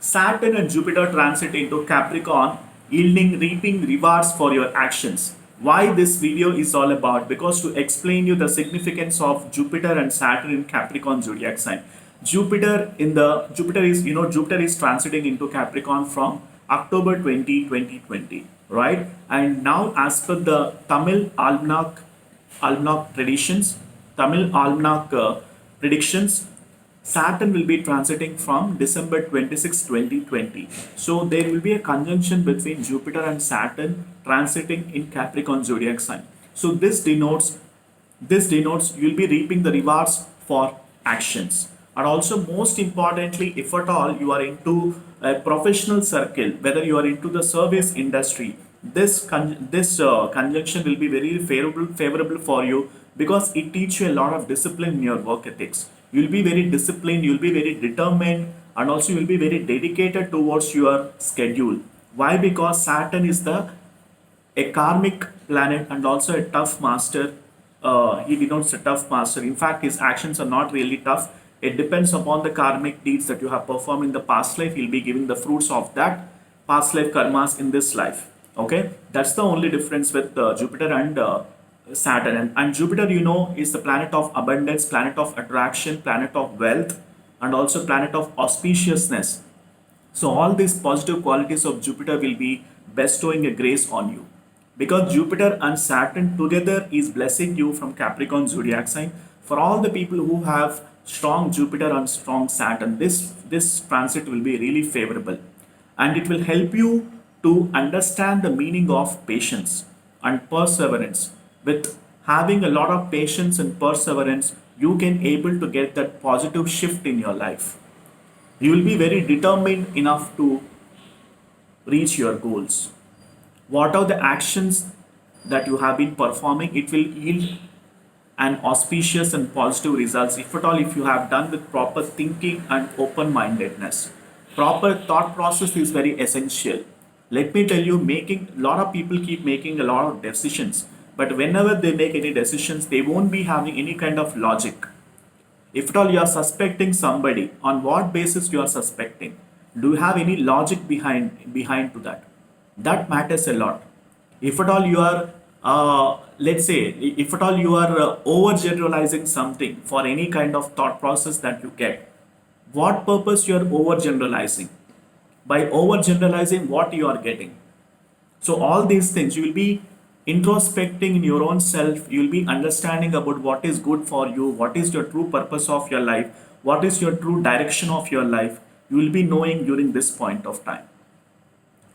Saturn and Jupiter transit into Capricorn, yielding reaping rewards for your actions. Why this video is all about? Because to explain you the significance of Jupiter and Saturn in Capricorn zodiac sign. Jupiter is transiting into Capricorn from October 2020, right? And now, as per the almanac traditions, Tamil almanac predictions, Saturn will be transiting from December 26, 2020. So there will be a conjunction between Jupiter and Saturn transiting in Capricorn zodiac sign. So this denotes you'll be reaping the rewards for actions. And also, most importantly, if at all you are into a professional circle, whether you are into the service industry, this conjunction will be very favorable for you, because it teaches you a lot of discipline in your work ethics. You'll be very disciplined, you'll be very determined, and also you'll be very dedicated towards your schedule. Why? Because Saturn is the a karmic planet and also a tough master. He denotes a tough master. In fact, his actions are not really tough. It depends upon the karmic deeds that you have performed in the past life. He'll be giving the fruits of that past life karmas in this life. Okay, that's the only difference with Jupiter and Saturn. And Jupiter, is the planet of abundance, planet of attraction, planet of wealth, and also planet of auspiciousness. So all these positive qualities of Jupiter will be bestowing a grace on you, because Jupiter and Saturn together is blessing you from Capricorn zodiac sign. For all the people who have strong Jupiter and strong Saturn, this transit will be really favorable, and it will help you to understand the meaning of patience and perseverance. With having a lot of patience and perseverance, you can able to get that positive shift in your life. You will be very determined enough to reach your goals. What are the actions that you have been performing? It will yield an auspicious and positive results, if at all, if you have done with proper thinking and open-mindedness. Proper thought process is very essential. Let me tell you, making a lot of people keep making a lot of decisions, but whenever they make any decisions, they won't be having any kind of logic. If at all you are suspecting somebody, on what basis you are suspecting? Do you have any logic behind to that? That matters a lot. If at all you are, let's say, if at all you are overgeneralizing something for any kind of thought process that you get, what purpose you are overgeneralizing? By overgeneralizing, what you are getting? So all these things you will be introspecting in your own self. You will be understanding about what is good for you, what is your true purpose of your life, what is your true direction of your life. You will be knowing during this point of time.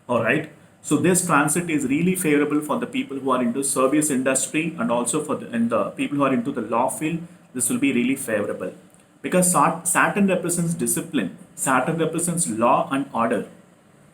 All right. So this transit is really favorable for the people who are into service industry, and also for the people who are into the law field. This will be really favorable, because Saturn represents discipline. Saturn represents law and order.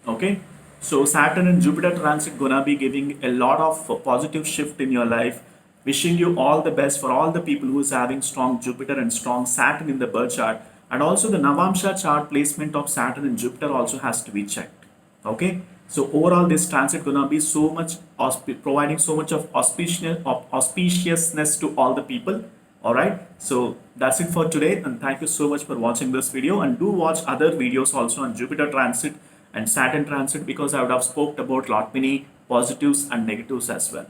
Okay. So Saturn and Jupiter transit gonna be giving a lot of positive shift in your life. Wishing you all the best for all the people who is having strong Jupiter and strong Saturn in the birth chart. And also the Navamsha chart placement of Saturn and Jupiter also has to be checked. Okay. So overall, this transit gonna be so much providing so much of auspiciousness to all the people. All right. So that's it for today, and thank you so much for watching this video. And do watch other videos also on Jupiter transit and Saturn transit, because I would have spoke about lot many positives and negatives as well.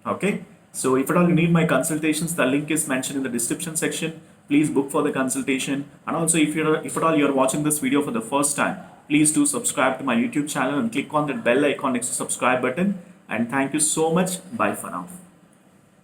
Okay. So if at all you need my consultations, the link is mentioned in the description section. Please book for the consultation. And also, if at all you're watching this video for the first time, please do subscribe to my YouTube channel and click on that bell icon next to subscribe button. And thank you so much. Bye for now.